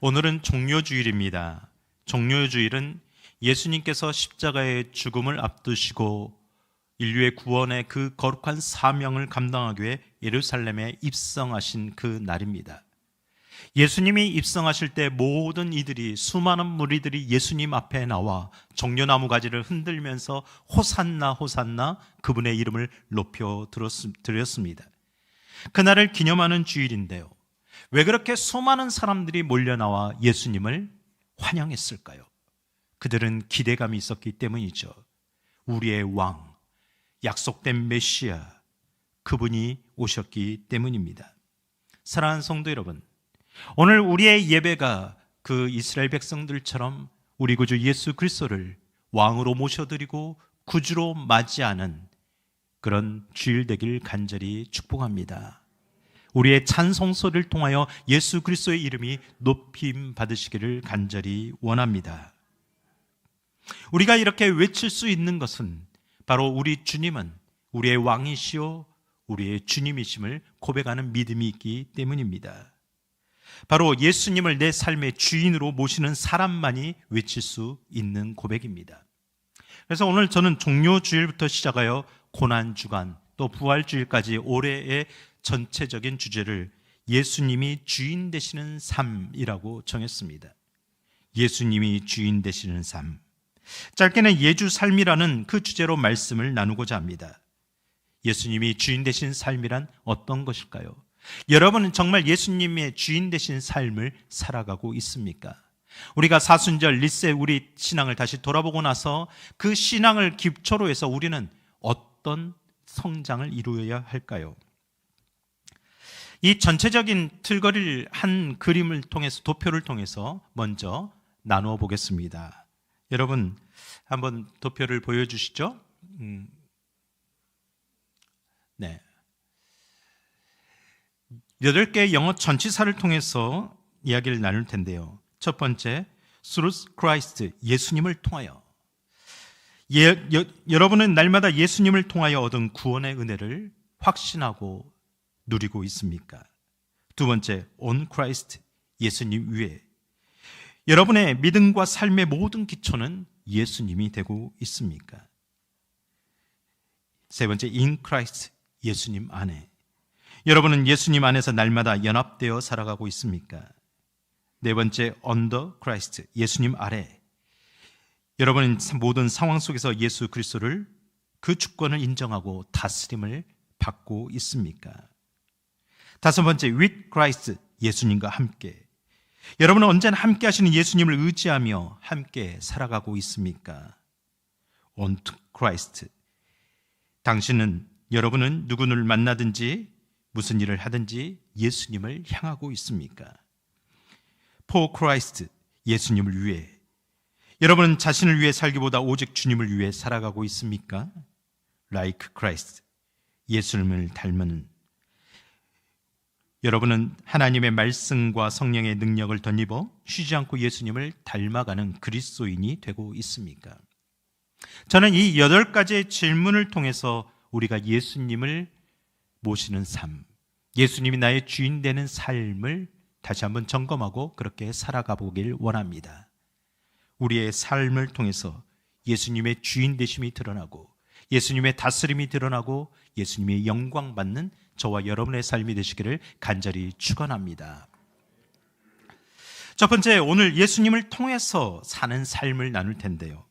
오늘은 종료주일입니다. 종료주일은 예수님께서 십자가의 죽음을 앞두시고 인류의 구원의 그 거룩한 사명을 감당하기 위해 예루살렘에 입성하신 그 날입니다. 예수님이 입성하실 때 모든 이들이, 수많은 무리들이 예수님 앞에 나와 종려나무 가지를 흔들면서 호산나 호산나 그분의 이름을 높여 드렸습니다. 그날을 기념하는 주일인데요, 왜 그렇게 수많은 사람들이 몰려나와 예수님을 환영했을까요? 그들은 기대감이 있었기 때문이죠. 우리의 왕, 약속된 메시아, 그분이 오셨기 때문입니다. 사랑하는 성도 여러분, 오늘 우리의 예배가 그 이스라엘 백성들처럼 우리 구주 예수 그리스도를 왕으로 모셔드리고 구주로 맞이하는 그런 주일 되길 간절히 축복합니다. 우리의 찬송 소리를 통하여 예수 그리스도의 이름이 높임 받으시기를 간절히 원합니다. 우리가 이렇게 외칠 수 있는 것은 바로 우리 주님은 우리의 왕이시오 우리의 주님이심을 고백하는 믿음이 있기 때문입니다. 바로 예수님을 내 삶의 주인으로 모시는 사람만이 외칠 수 있는 고백입니다. 그래서 오늘 저는 종료주일부터 시작하여 고난주간 또 부활주일까지 올해의 전체적인 주제를 예수님이 주인 되시는 삶이라고 정했습니다. 예수님이 주인 되시는 삶, 짧게는 예주 삶이라는 그 주제로 말씀을 나누고자 합니다. 예수님이 주인 되신 삶이란 어떤 것일까요? 여러분은 정말 예수님의 주인 되신 삶을 살아가고 있습니까? 우리가 사순절 리셋 우리 신앙을 다시 돌아보고 나서 그 신앙을 기초로 해서 우리는 어떤 성장을 이루어야 할까요? 이 전체적인 틀거리를 한 그림을 통해서, 도표를 통해서 먼저 나누어 보겠습니다. 여러분 한번 도표를 보여주시죠. 네. 8개의 영어 전치사를 통해서 이야기를 나눌 텐데요. 첫 번째, through Christ, 예수님을 통하여. 여러분은 날마다 예수님을 통하여 얻은 구원의 은혜를 확신하고 누리고 있습니까? 두 번째, on Christ, 예수님 위에. 여러분의 믿음과 삶의 모든 기초는 예수님이 되고 있습니까? 세 번째, in Christ, 예수님 안에. 여러분은 예수님 안에서 날마다 연합되어 살아가고 있습니까? 네 번째, under Christ, 예수님 아래. 여러분은 모든 상황 속에서 예수 그리스도를, 그 주권을 인정하고 다스림을 받고 있습니까? 다섯 번째, with Christ, 예수님과 함께. 여러분은 언제나 함께 하시는 예수님을 의지하며 함께 살아가고 있습니까? on to Christ. 여러분은 누구를 만나든지 무슨 일을 하든지 예수님을 향하고 있습니까? for Christ, 예수님을 위해. 여러분은 자신을 위해 살기보다 오직 주님을 위해 살아가고 있습니까? like Christ, 예수님을 닮은. 여러분은 하나님의 말씀과 성령의 능력을 덧입어 쉬지 않고 예수님을 닮아가는 그리스도인이 되고 있습니까? 저는 이 8가지의 질문을 통해서 우리가 예수님을 모시는 삶, 예수님이 나의 주인 되는 삶을 다시 한번 점검하고 그렇게 살아가 보길 원합니다. 우리의 삶을 통해서 예수님의 주인 되심이 드러나고 예수님의 다스림이 드러나고 예수님의 영광 받는 저와 여러분의 삶이 되시기를 간절히 축원합니다. 첫 번째, 오늘 예수님을 통해서 사는 삶을 나눌 텐데요.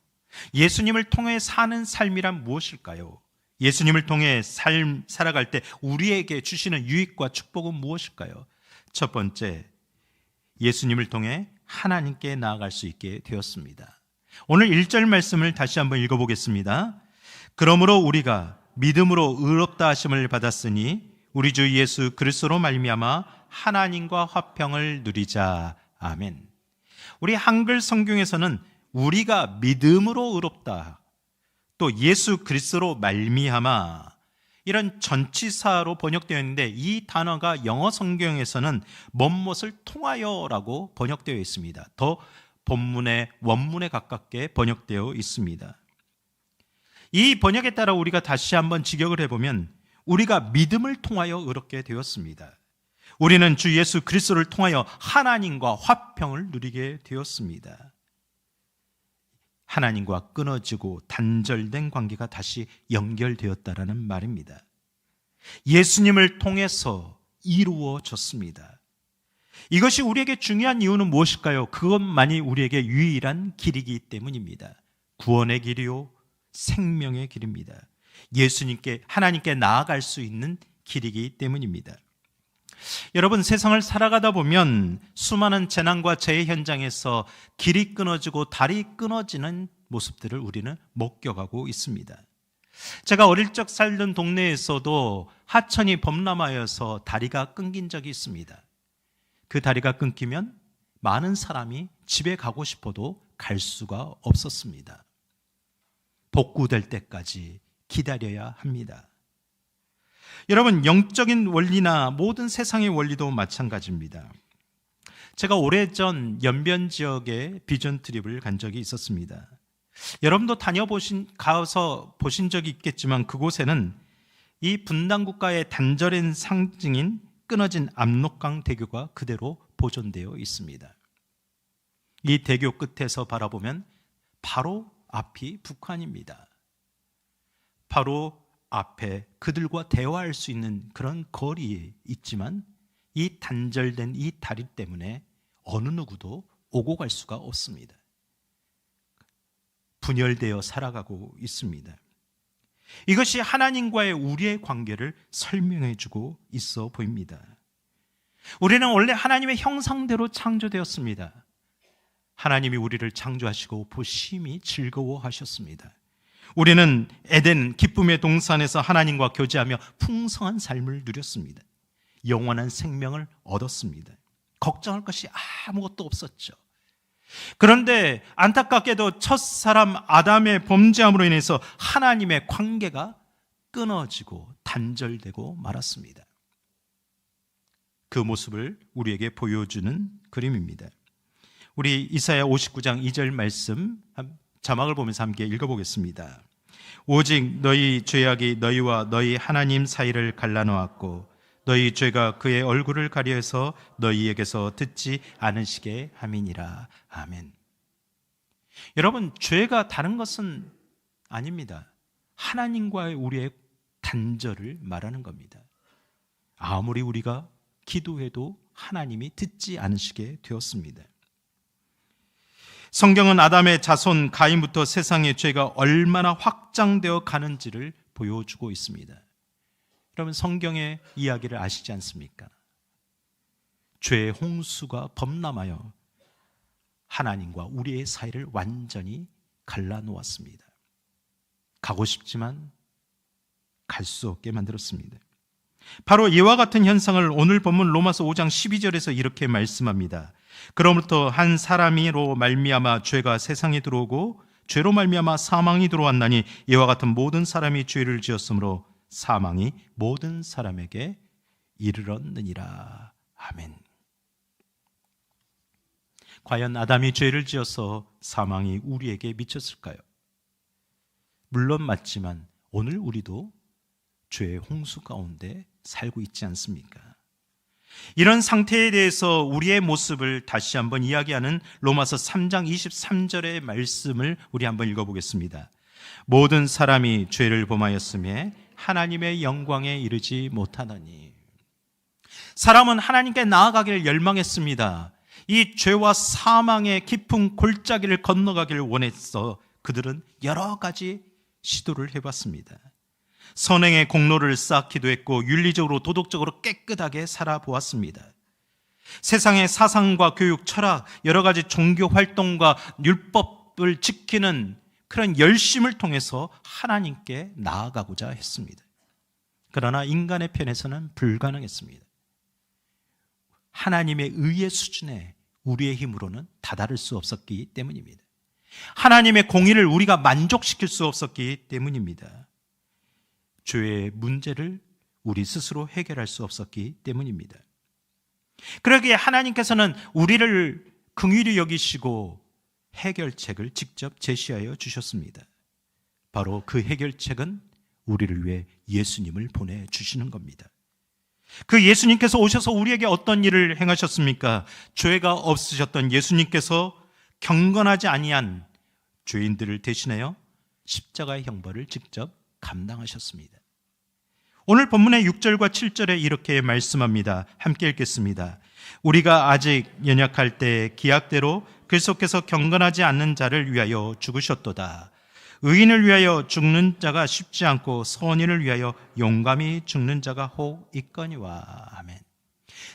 예수님을 통해 사는 삶이란 무엇일까요? 예수님을 통해 삶 살아갈 때 우리에게 주시는 유익과 축복은 무엇일까요? 첫 번째, 예수님을 통해 하나님께 나아갈 수 있게 되었습니다. 오늘 1절 말씀을 다시 한번 읽어보겠습니다. 그러므로 우리가 믿음으로 의롭다 하심을 받았으니 우리 주 예수 그리스도로 말미암아 하나님과 화평을 누리자. 아멘. 우리 한글 성경에서는 우리가 믿음으로 의롭다, 또 예수 그리스도로 말미암아, 이런 전치사로 번역되어 있는데 이 단어가 영어 성경에서는 뭐뭇을 통하여라고 번역되어 있습니다. 더 본문의 원문에 가깝게 번역되어 있습니다. 이 번역에 따라 우리가 다시 한번 직역을 해보면 우리가 믿음을 통하여 의롭게 되었습니다. 우리는 주 예수 그리스도를 통하여 하나님과 화평을 누리게 되었습니다. 하나님과 끊어지고 단절된 관계가 다시 연결되었다라는 말입니다. 예수님을 통해서 이루어졌습니다. 이것이 우리에게 중요한 이유는 무엇일까요? 그것만이 우리에게 유일한 길이기 때문입니다. 구원의 길이요, 생명의 길입니다. 예수님께, 하나님께 나아갈 수 있는 길이기 때문입니다. 여러분, 세상을 살아가다 보면 수많은 재난과 재해 현장에서 길이 끊어지고 다리 끊어지는 모습들을 우리는 목격하고 있습니다. 제가 어릴 적 살던 동네에서도 하천이 범람하여서 다리가 끊긴 적이 있습니다. 그 다리가 끊기면 많은 사람이 집에 가고 싶어도 갈 수가 없었습니다. 복구될 때까지 기다려야 합니다. 여러분, 영적인 원리나 모든 세상의 원리도 마찬가지입니다. 제가 오래전 연변 지역에 비전 트립을 간 적이 있었습니다. 여러분도 가서 보신 적이 있겠지만 그곳에는 이 분단 국가의 단절된 상징인 끊어진 압록강 대교가 그대로 보존되어 있습니다. 이 대교 끝에서 바라보면 바로 앞이 북한입니다. 바로 앞에 그들과 대화할 수 있는 그런 거리에 있지만 이 단절된 이 다리 때문에 어느 누구도 오고 갈 수가 없습니다. 분열되어 살아가고 있습니다. 이것이 하나님과의 우리의 관계를 설명해 주고 있어 보입니다. 우리는 원래 하나님의 형상대로 창조되었습니다. 하나님이 우리를 창조하시고 보심이 즐거워하셨습니다. 우리는 에덴 기쁨의 동산에서 하나님과 교제하며 풍성한 삶을 누렸습니다. 영원한 생명을 얻었습니다. 걱정할 것이 아무것도 없었죠. 그런데 안타깝게도 첫사람 아담의 범죄함으로 인해서 하나님의 관계가 끊어지고 단절되고 말았습니다. 그 모습을 우리에게 보여주는 그림입니다. 우리 이사야 59장 2절 말씀 자막을 보면서 함께 읽어보겠습니다. 오직 너희 죄악이 너희와 너희 하나님 사이를 갈라놓았고 너희 죄가 그의 얼굴을 가려서 너희에게서 듣지 않으시게 함이니라. 아멘. 여러분, 죄가 다른 것은 아닙니다. 하나님과의 우리의 단절을 말하는 겁니다. 아무리 우리가 기도해도 하나님이 듣지 않으시게 되었습니다. 성경은 아담의 자손 가인부터 세상의 죄가 얼마나 확장되어 가는지를 보여주고 있습니다. 여러분, 성경의 이야기를 아시지 않습니까? 죄의 홍수가 범람하여 하나님과 우리의 사이를 완전히 갈라놓았습니다. 가고 싶지만 갈 수 없게 만들었습니다. 바로 이와 같은 현상을 오늘 본문 로마서 5장 12절에서 이렇게 말씀합니다. 그로부터 한 사람이로 말미암아 죄가 세상에 들어오고 죄로 말미암아 사망이 들어왔나니 이와 같은 모든 사람이 죄를 지었으므로 사망이 모든 사람에게 이르렀느니라. 아멘. 과연 아담이 죄를 지어서 사망이 우리에게 미쳤을까요? 물론 맞지만 오늘 우리도 죄의 홍수 가운데 살고 있지 않습니까? 이런 상태에 대해서 우리의 모습을 다시 한번 이야기하는 로마서 3장 23절의 말씀을 우리 한번 읽어보겠습니다. 모든 사람이 죄를 범하였으며 하나님의 영광에 이르지 못하나니. 사람은 하나님께 나아가기를 열망했습니다. 이 죄와 사망의 깊은 골짜기를 건너가기를 원했어 그들은 여러 가지 시도를 해봤습니다. 선행의 공로를 쌓기도 했고 윤리적으로 도덕적으로 깨끗하게 살아보았습니다. 세상의 사상과 교육, 철학, 여러 가지 종교 활동과 율법을 지키는 그런 열심을 통해서 하나님께 나아가고자 했습니다. 그러나 인간의 편에서는 불가능했습니다. 하나님의 의의 수준에 우리의 힘으로는 다다를 수 없었기 때문입니다. 하나님의 공의를 우리가 만족시킬 수 없었기 때문입니다. 죄의 문제를 우리 스스로 해결할 수 없었기 때문입니다. 그러기에 하나님께서는 우리를 긍휼히 여기시고 해결책을 직접 제시하여 주셨습니다. 바로 그 해결책은 우리를 위해 예수님을 보내주시는 겁니다. 그 예수님께서 오셔서 우리에게 어떤 일을 행하셨습니까? 죄가 없으셨던 예수님께서 경건하지 아니한 죄인들을 대신하여 십자가의 형벌을 직접 감당하셨습니다. 오늘 본문의 6절과 7절에 이렇게 말씀합니다. 함께 읽겠습니다. 우리가 아직 연약할 때 기약대로 그리스도께서 경건하지 않는 자를 위하여 죽으셨도다. 의인을 위하여 죽는 자가 쉽지 않고 선인을 위하여 용감히 죽는 자가 혹 있거니와. 아멘.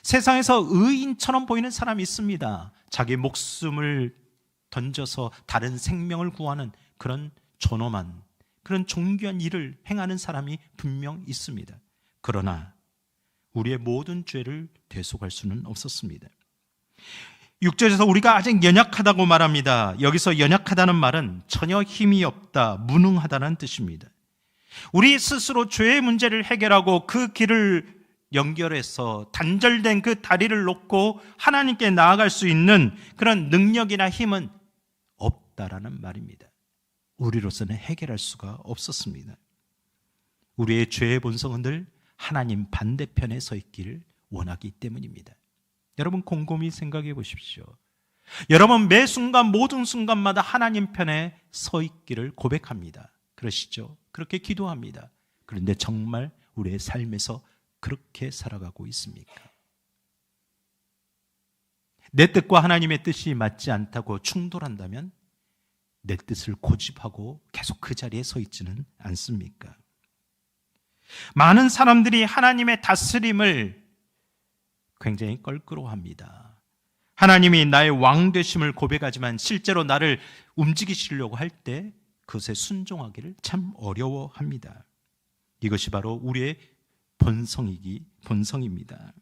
세상에서 의인처럼 보이는 사람이 있습니다. 자기 목숨을 던져서 다른 생명을 구하는 그런 존엄한, 그런 존귀한 일을 행하는 사람이 분명 있습니다. 그러나 우리의 모든 죄를 대속할 수는 없었습니다. 6절에서 우리가 아직 연약하다고 말합니다. 여기서 연약하다는 말은 전혀 힘이 없다, 무능하다는 뜻입니다. 우리 스스로 죄의 문제를 해결하고 그 길을 연결해서 단절된 그 다리를 놓고 하나님께 나아갈 수 있는 그런 능력이나 힘은 없다라는 말입니다. 우리로서는 해결할 수가 없었습니다. 우리의 죄의 본성은 늘 하나님 반대편에 서 있기를 원하기 때문입니다. 여러분 곰곰이 생각해 보십시오. 여러분 매 순간 모든 순간마다 하나님 편에 서 있기를 고백합니다. 그러시죠? 그렇게 기도합니다. 그런데 정말 우리의 삶에서 그렇게 살아가고 있습니까? 내 뜻과 하나님의 뜻이 맞지 않다고 충돌한다면 내 뜻을 고집하고 계속 그 자리에 서 있지는 않습니까? 많은 사람들이 하나님의 다스림을 굉장히 껄끄러워합니다. 하나님이 나의 왕 되심을 고백하지만 실제로 나를 움직이시려고 할 때 그것에 순종하기를 참 어려워합니다. 이것이 바로 우리의 본성입니다.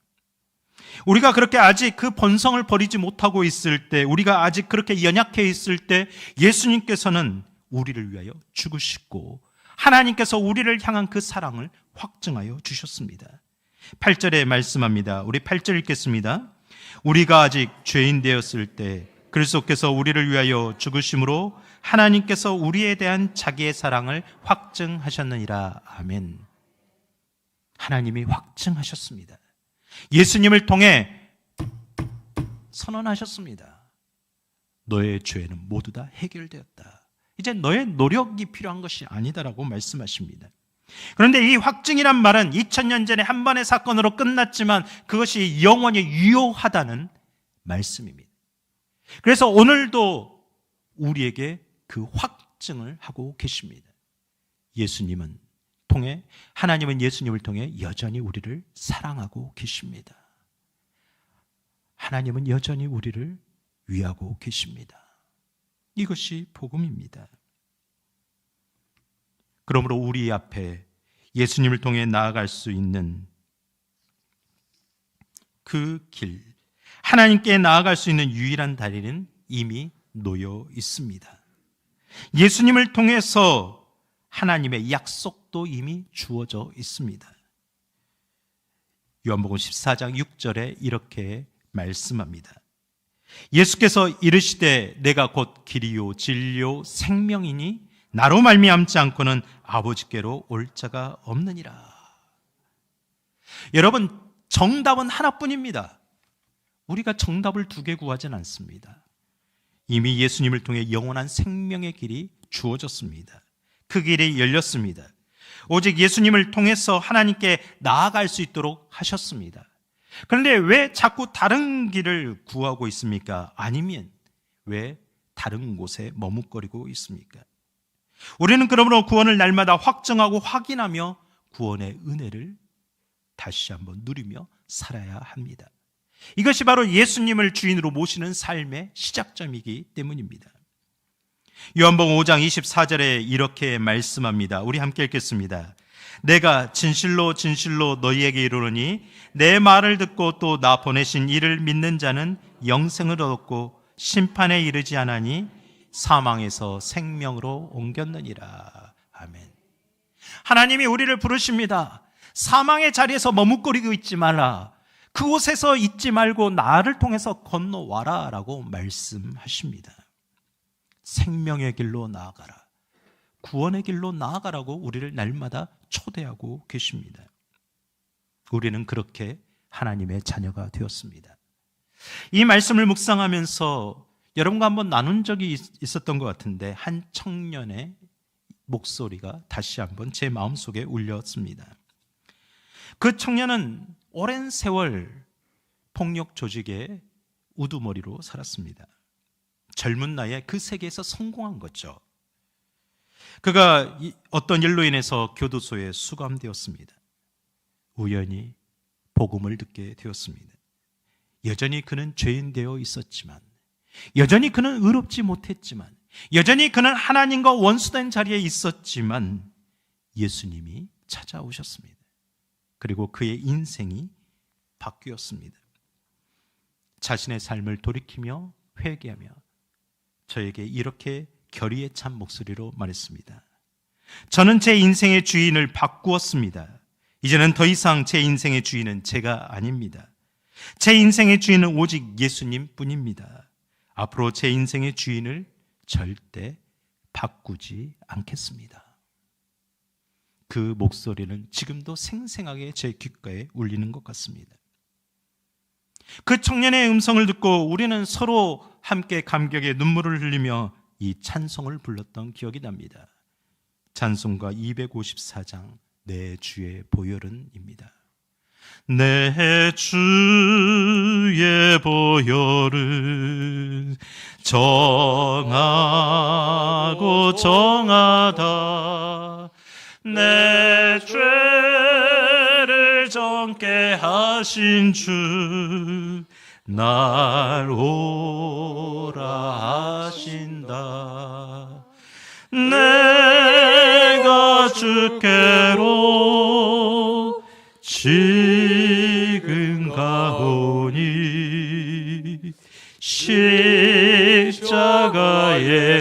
우리가 그렇게 아직 그 본성을 버리지 못하고 있을 때, 우리가 아직 그렇게 연약해 있을 때 예수님께서는 우리를 위하여 죽으시고 하나님께서 우리를 향한 그 사랑을 확증하여 주셨습니다. 8절에 말씀합니다. 우리 8절 읽겠습니다. 우리가 아직 죄인 되었을 때 그리스도께서 우리를 위하여 죽으심으로 하나님께서 우리에 대한 자기의 사랑을 확증하셨느니라. 아멘. 하나님이 확증하셨습니다. 예수님을 통해 선언하셨습니다. 너의 죄는 모두 다 해결되었다. 이제 너의 노력이 필요한 것이 아니다라고 말씀하십니다. 그런데 이 확증이란 말은 2000년 전에 한 번의 사건으로 끝났지만 그것이 영원히 유효하다는 말씀입니다. 그래서 오늘도 우리에게 그 확증을 하고 계십니다. 하나님은 예수님을 통해 여전히 우리를 사랑하고 계십니다. 하나님은 여전히 우리를 위하고 계십니다. 이것이 복음입니다. 그러므로 우리 앞에 예수님을 통해 나아갈 수 있는 그 길, 하나님께 나아갈 수 있는 유일한 다리는 이미 놓여 있습니다. 예수님을 통해서 하나님의 약속도 이미 주어져 있습니다. 요한복음 14장 6절에 이렇게 말씀합니다. 예수께서 이르시되 내가 곧 길이요 진리요 생명이니 나로 말미암지 않고는 아버지께로 올 자가 없느니라. 여러분, 정답은 하나뿐입니다. 우리가 정답을 두 개 구하진 않습니다. 이미 예수님을 통해 영원한 생명의 길이 주어졌습니다. 그 길이 열렸습니다. 오직 예수님을 통해서 하나님께 나아갈 수 있도록 하셨습니다. 그런데 왜 자꾸 다른 길을 구하고 있습니까? 아니면 왜 다른 곳에 머뭇거리고 있습니까? 우리는 그러므로 구원을 날마다 확정하고 확인하며 구원의 은혜를 다시 한번 누리며 살아야 합니다. 이것이 바로 예수님을 주인으로 모시는 삶의 시작점이기 때문입니다. 요한복음 5장 24절에 이렇게 말씀합니다. 우리 함께 읽겠습니다. 내가 진실로 진실로 너희에게 이르노니 내 말을 듣고 또 나 보내신 이를 믿는 자는 영생을 얻었고 심판에 이르지 않으니 사망에서 생명으로 옮겼느니라. 아멘. 하나님이 우리를 부르십니다. 사망의 자리에서 머뭇거리고 있지 말라. 그곳에서 있지 말고 나를 통해서 건너와라 라고 말씀하십니다. 생명의 길로 나아가라. 구원의 길로 나아가라고 우리를 날마다 초대하고 계십니다. 우리는 그렇게 하나님의 자녀가 되었습니다. 이 말씀을 묵상하면서 여러분과 한번 나눈 적이 있었던 것 같은데, 한 청년의 목소리가 다시 한번 제 마음속에 울렸습니다. 그 청년은 오랜 세월 폭력 조직의 우두머리로 살았습니다. 젊은 나이에 그 세계에서 성공한 거죠. 그가 어떤 일로 인해서 교도소에 수감되었습니다. 우연히 복음을 듣게 되었습니다. 여전히 그는 죄인 되어 있었지만, 여전히 그는 의롭지 못했지만, 여전히 그는 하나님과 원수된 자리에 있었지만 예수님이 찾아오셨습니다. 그리고 그의 인생이 바뀌었습니다. 자신의 삶을 돌이키며 회개하며 저에게 이렇게 결의에 찬 목소리로 말했습니다. 저는 제 인생의 주인을 바꾸었습니다. 이제는 더 이상 제 인생의 주인은 제가 아닙니다. 제 인생의 주인은 오직 예수님 뿐입니다. 앞으로 제 인생의 주인을 절대 바꾸지 않겠습니다. 그 목소리는 지금도 생생하게 제 귓가에 울리는 것 같습니다. 그 청년의 음성을 듣고 우리는 서로 함께 감격의 눈물을 흘리며 이 찬송을 불렀던 기억이 납니다. 찬송가 254장 내 주의 보혈은입니다. 내 주의 보혈은 정하고 정하다. 내 죄를 정케 하신 주 날 오라 하신다. 내가 주께로 지금 가오니 십자가의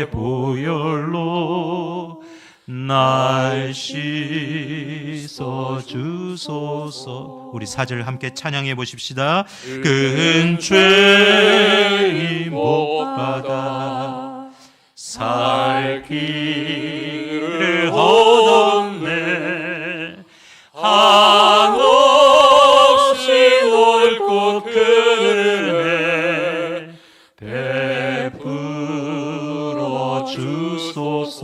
보혈로 날 씻어 주소서. 우리 4절 함께 찬양해 보십시다. 큰 죄인 못 받아 살 길을 얻었네. 한없이 넓고 큰 은혜 베풀어 주소서.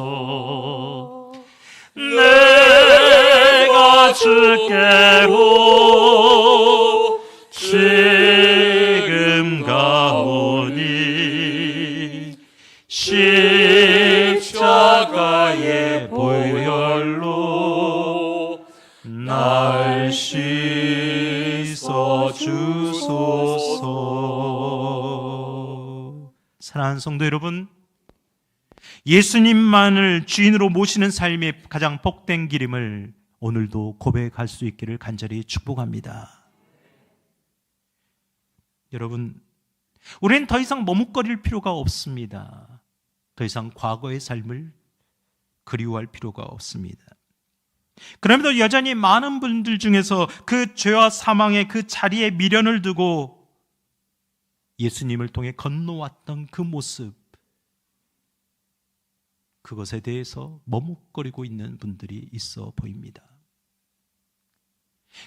내가 주께로 지금 가오니 십자가의 보혈로 날 씻어 주소서. 사랑하는 성도 여러분, 예수님만을 주인으로 모시는 삶이 가장 복된 길임을 오늘도 고백할 수 있기를 간절히 축복합니다. 여러분, 우리는 더 이상 머뭇거릴 필요가 없습니다. 더 이상 과거의 삶을 그리워할 필요가 없습니다. 그럼에도 여전히 많은 분들 중에서 그 죄와 사망의 그 자리에 미련을 두고 예수님을 통해 건너왔던 그 모습, 그것에 대해서 머뭇거리고 있는 분들이 있어 보입니다.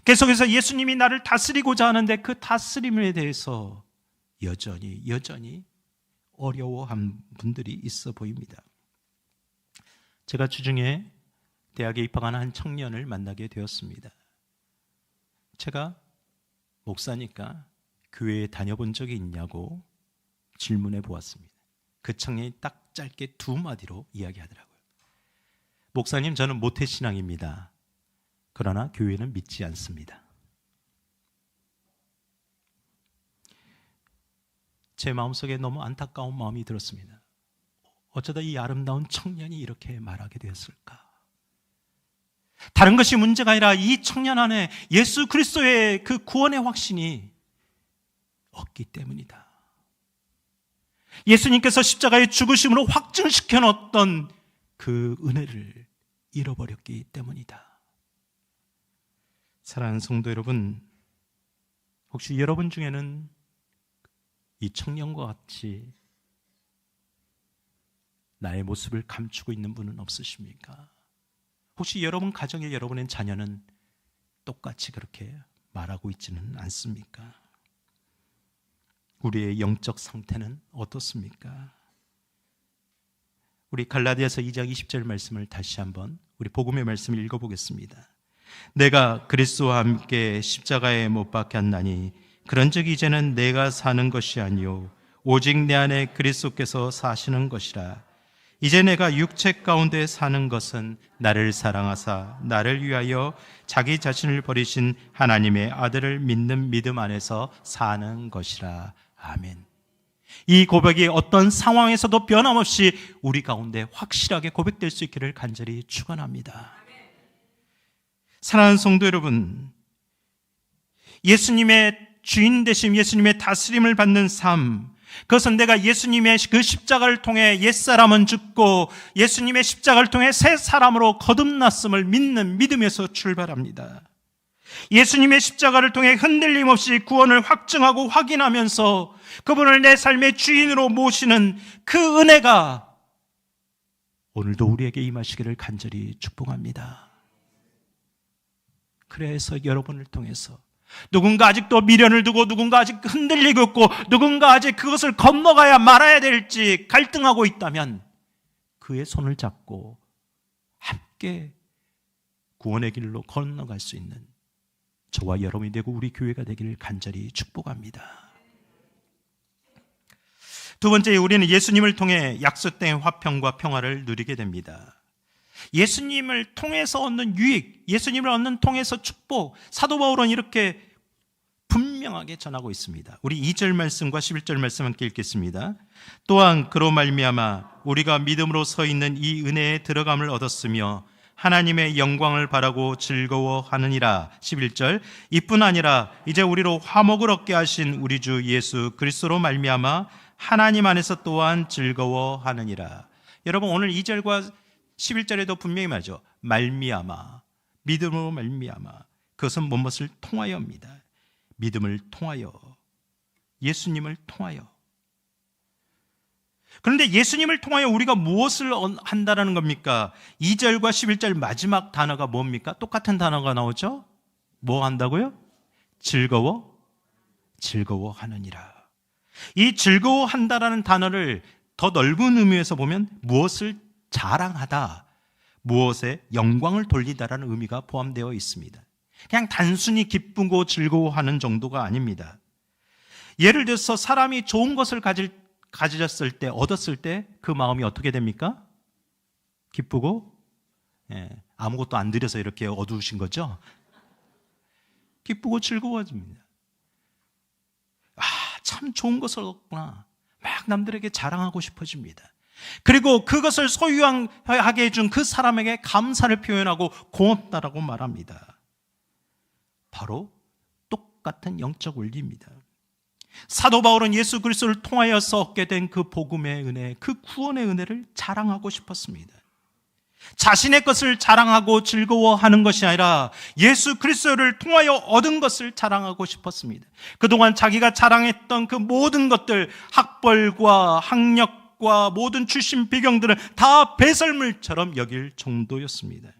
계속해서 예수님이 나를 다스리고자 하는데 그 다스림에 대해서 여전히 어려워한 분들이 있어 보입니다. 제가 주중에 대학에 입학한 한 청년을 만나게 되었습니다. 제가 목사니까 교회에 다녀본 적이 있냐고 질문해 보았습니다. 그 청년이 딱 짧게 두 마디로 이야기하더라고요. 목사님, 저는 모태신앙입니다. 그러나 교회는 믿지 않습니다. 제 마음속에 너무 안타까운 마음이 들었습니다. 어쩌다 이 아름다운 청년이 이렇게 말하게 되었을까? 다른 것이 문제가 아니라 이 청년 안에 예수 그리스도의 그 구원의 확신이 없기 때문이다. 예수님께서 십자가의 죽으심으로 확증시켜 놓았던 그 은혜를 잃어버렸기 때문이다. 사랑하는 성도 여러분, 혹시 여러분 중에는 이 청년과 같이 나의 모습을 감추고 있는 분은 없으십니까? 혹시 여러분 가정에 여러분의 자녀는 똑같이 그렇게 말하고 있지는 않습니까? 우리의 영적 상태는 어떻습니까? 우리 갈라디아서 2장 20절 말씀을 다시 한번 우리 복음의 말씀을 읽어보겠습니다. 내가 그리스도와 함께 십자가에 못 박혔나니 그런즉 이제는 내가 사는 것이 아니요 오직 내 안에 그리스도께서 사시는 것이라. 이제 내가 육체 가운데 사는 것은 나를 사랑하사 나를 위하여 자기 자신을 버리신 하나님의 아들을 믿는 믿음 안에서 사는 것이라. 아멘. 이 고백이 어떤 상황에서도 변함없이 우리 가운데 확실하게 고백될 수 있기를 간절히 축원합니다. 사랑하는 성도 여러분, 예수님의 주인 되심, 예수님의 다스림을 받는 삶, 그것은 내가 예수님의 그 십자가를 통해 옛사람은 죽고 예수님의 십자가를 통해 새 사람으로 거듭났음을 믿는 믿음에서 출발합니다. 예수님의 십자가를 통해 흔들림 없이 구원을 확증하고 확인하면서 그분을 내 삶의 주인으로 모시는 그 은혜가 오늘도 우리에게 임하시기를 간절히 축복합니다. 그래서 여러분을 통해서 누군가 아직도 미련을 두고 누군가 아직 흔들리고 있고 누군가 아직 그것을 건너가야 말아야 될지 갈등하고 있다면 그의 손을 잡고 함께 구원의 길로 건너갈 수 있는 저와 여러분이 되고 우리 교회가 되기를 간절히 축복합니다. 두 번째, 우리는 예수님을 통해 약속된 화평과 평화를 누리게 됩니다. 예수님을 통해서 얻는 유익, 예수님을 얻는 통해서 축복, 사도 바울은 이렇게 분명하게 전하고 있습니다. 우리 2절 말씀과 11절 말씀 함께 읽겠습니다. 또한 그로 말미암아 우리가 믿음으로 서 있는 이 은혜에 들어감을 얻었으며 하나님의 영광을 바라고 즐거워하느니라. 11절, 이뿐 아니라 이제 우리로 화목을 얻게 하신 우리 주 예수 그리스도로 말미암아 하나님 안에서 또한 즐거워하느니라. 여러분, 오늘 2절과 11절에도 분명히 말하죠. 말미암아, 믿음으로 말미암아. 그것은 무엇을 통하여입니다. 믿음을 통하여, 예수님을 통하여. 그런데 예수님을 통하여 우리가 무엇을 한다는 겁니까? 2절과 11절 마지막 단어가 뭡니까? 똑같은 단어가 나오죠? 뭐 한다고요? 즐거워하느니라. 이 즐거워한다라는 단어를 더 넓은 의미에서 보면 무엇을 자랑하다, 무엇에 영광을 돌리다라는 의미가 포함되어 있습니다. 그냥 단순히 기쁘고 즐거워하는 정도가 아닙니다. 예를 들어서 사람이 좋은 것을 가졌을 때, 얻었을 때 그 마음이 어떻게 됩니까? 기쁘고, 아무것도 안 드려서 이렇게 얻으신 거죠? 기쁘고 즐거워집니다. 아, 참 좋은 것을 얻었구나. 막 남들에게 자랑하고 싶어집니다. 그리고 그것을 소유하게 해준 그 사람에게 감사를 표현하고 고맙다라고 말합니다. 바로 똑같은 영적 원리입니다. 사도 바울은 예수 그리스도를 통하여서 얻게 된 그 복음의 은혜, 그 구원의 은혜를 자랑하고 싶었습니다. 자신의 것을 자랑하고 즐거워하는 것이 아니라 예수 그리스도를 통하여 얻은 것을 자랑하고 싶었습니다. 그동안 자기가 자랑했던 그 모든 것들, 학벌과 학력과 모든 출신 배경들은 다 배설물처럼 여길 정도였습니다.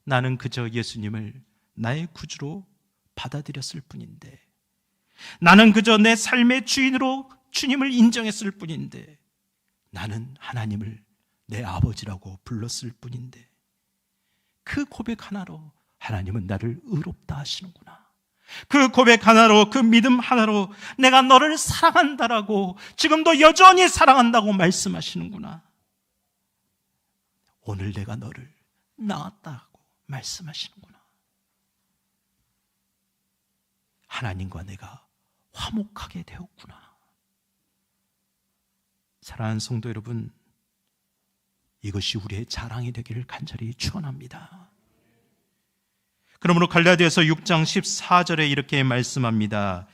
나는 그저 예수님을 나의 구주로 받아들였을 뿐인데, 나는 그저 내 삶의 주인으로 주님을 인정했을 뿐인데, 나는 하나님을 내 아버지라고 불렀을 뿐인데, 그 고백 하나로 하나님은 나를 의롭다 하시는구나. 그 고백 하나로, 그 믿음 하나로 내가 너를 사랑한다라고, 지금도 여전히 사랑한다고 말씀하시는구나. 오늘 내가 너를 낳았다고 말씀하시는구나. 하나님과 내가 화목하게 되었구나. 사랑하는 성도 여러분, 이것이 우리의 자랑이 되기를 간절히 축원합니다. 그러므로 갈라디아서 6장 14절에 이렇게 말씀합니다.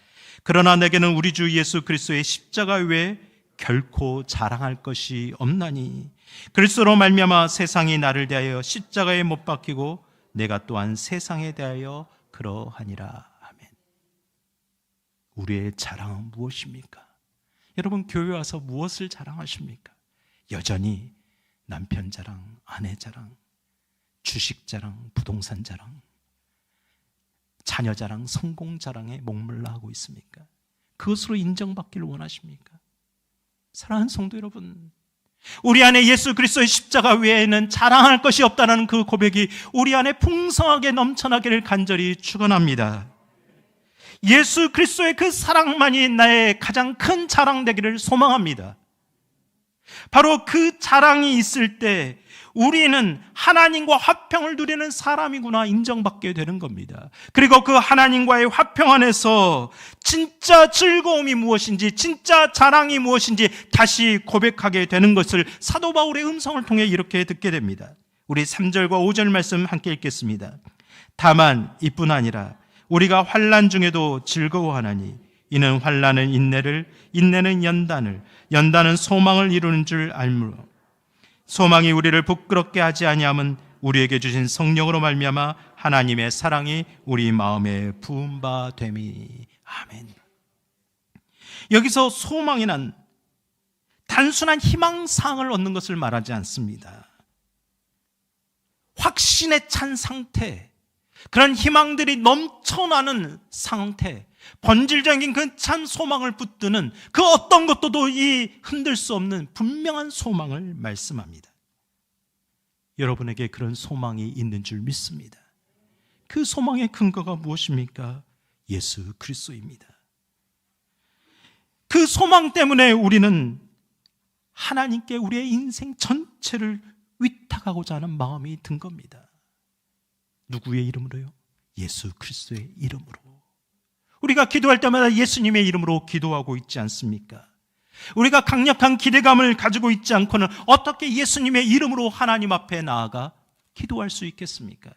그러나 내게는 우리 주 예수 그리스도의 십자가 외에 결코 자랑할 것이 없나니 그리스도로 말미암아 세상이 나를 대하여 십자가에 못 박히고 내가 또한 세상에 대하여 그러하니라. 아멘. 우리의 자랑은 무엇입니까? 여러분, 교회 와서 무엇을 자랑하십니까? 여전히 남편 자랑, 아내 자랑, 주식 자랑, 부동산 자랑, 자녀 자랑, 성공 자랑에 목말라 하고 있습니까? 그것으로 인정받기를 원하십니까? 사랑하는 성도 여러분, 우리 안에 예수 그리스도의 십자가 외에는 자랑할 것이 없다는 그 고백이 우리 안에 풍성하게 넘쳐나기를 간절히 축원합니다. 예수 그리스도의 그 사랑만이 나의 가장 큰 자랑 되기를 소망합니다. 바로 그 자랑이 있을 때 우리는 하나님과 화평을 누리는 사람이구나 인정받게 되는 겁니다. 그리고 그 하나님과의 화평 안에서 진짜 즐거움이 무엇인지, 진짜 자랑이 무엇인지 다시 고백하게 되는 것을 사도 바울의 음성을 통해 이렇게 듣게 됩니다. 우리 3절과 5절 말씀 함께 읽겠습니다. 다만 이뿐 아니라 우리가 환난 중에도 즐거워하나니 이는 환난은 인내를, 인내는 연단을, 연단은 소망을 이루는 줄 알므로 소망이 우리를 부끄럽게 하지 아니함은 우리에게 주신 성령으로 말미암아 하나님의 사랑이 우리 마음에 부은 바 됨이. 아멘. 여기서 소망이란 단순한 희망사항을 얻는 것을 말하지 않습니다. 확신에 찬 상태, 그런 희망들이 넘쳐나는 상태, 본질적인 그 참 소망을 붙드는 그 어떤 것도 도저히 흔들 수 없는 분명한 소망을 말씀합니다. 여러분에게 그런 소망이 있는 줄 믿습니다. 그 소망의 근거가 무엇입니까? 예수 그리스도입니다. 그 소망 때문에 우리는 하나님께 우리의 인생 전체를 위탁하고자 하는 마음이 든 겁니다. 누구의 이름으로요? 예수 그리스도의 이름으로. 우리가 기도할 때마다 예수님의 이름으로 기도하고 있지 않습니까? 우리가 강력한 기대감을 가지고 있지 않고는 어떻게 예수님의 이름으로 하나님 앞에 나아가 기도할 수 있겠습니까?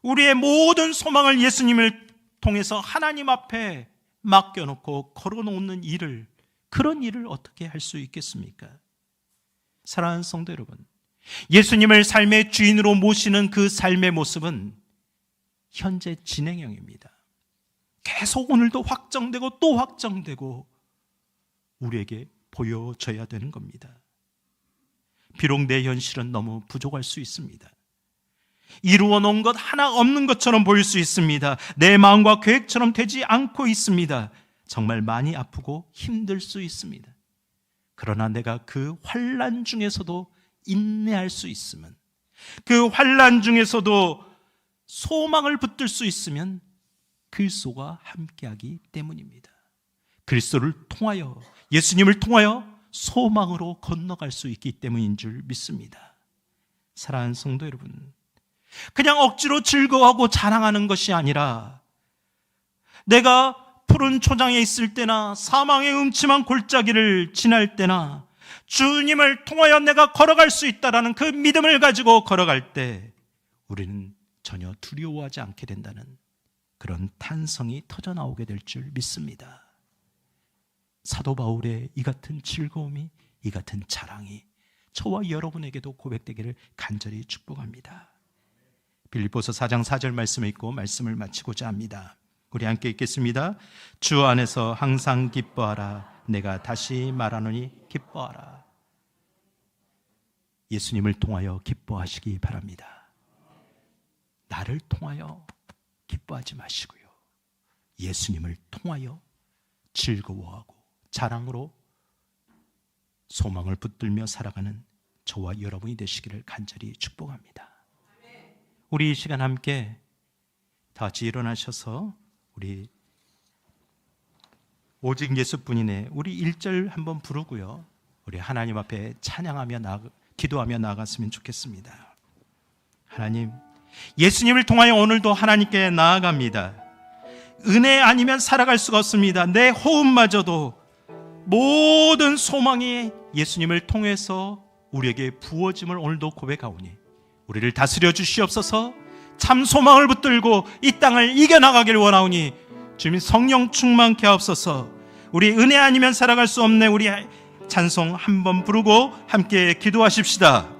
우리의 모든 소망을 예수님을 통해서 하나님 앞에 맡겨놓고 걸어놓는 일을, 그런 일을 어떻게 할 수 있겠습니까? 사랑하는 성도 여러분, 예수님을 삶의 주인으로 모시는 그 삶의 모습은 현재 진행형입니다. 계속 오늘도 확정되고 또 확정되고 우리에게 보여져야 되는 겁니다. 비록 내 현실은 너무 부족할 수 있습니다. 이루어 놓은 것 하나 없는 것처럼 보일 수 있습니다. 내 마음과 계획처럼 되지 않고 있습니다. 정말 많이 아프고 힘들 수 있습니다. 그러나 내가 그 환난 중에서도 인내할 수 있으면, 그 환난 중에서도 소망을 붙들 수 있으면 그리스도와 함께하기 때문입니다. 그리스도를 통하여, 예수님을 통하여 소망으로 건너갈 수 있기 때문인 줄 믿습니다. 사랑하는 성도 여러분, 그냥 억지로 즐거워하고 자랑하는 것이 아니라 내가 푸른 초장에 있을 때나 사망의 음침한 골짜기를 지날 때나 주님을 통하여 내가 걸어갈 수 있다는 그 믿음을 가지고 걸어갈 때 우리는 전혀 두려워하지 않게 된다는 그런 탄성이 터져나오게 될 줄 믿습니다. 사도 바울의 이 같은 즐거움이, 이 같은 자랑이 저와 여러분에게도 고백되기를 간절히 축복합니다. 빌립보서 4장 4절 말씀을 읽고 말씀을 마치고자 합니다. 우리 함께 읽겠습니다. 주 안에서 항상 기뻐하라. 내가 다시 말하노니 기뻐하라. 예수님을 통하여 기뻐하시기 바랍니다. 나를 통하여 기뻐하지 마시고요, 예수님을 통하여 즐거워하고 자랑으로 소망을 붙들며 살아가는 저와 여러분이 되시기를 간절히 축복합니다. 우리 이 시간 함께 다 같이 일어나셔서 우리 오직 예수뿐이네, 우리 1절 한번 부르고요, 우리 하나님 앞에 찬양하며 기도하며 나아갔으면 좋겠습니다. 하나님, 예수님을 통하여 오늘도 하나님께 나아갑니다. 은혜 아니면 살아갈 수가 없습니다. 내 호흡마저도 모든 소망이 예수님을 통해서 우리에게 부어짐을 오늘도 고백하오니 우리를 다스려 주시옵소서. 참 소망을 붙들고 이 땅을 이겨나가길 원하오니 주님 성령 충만케 하옵소서. 우리 은혜 아니면 살아갈 수 없네. 우리 찬송 한번 부르고 함께 기도하십시다.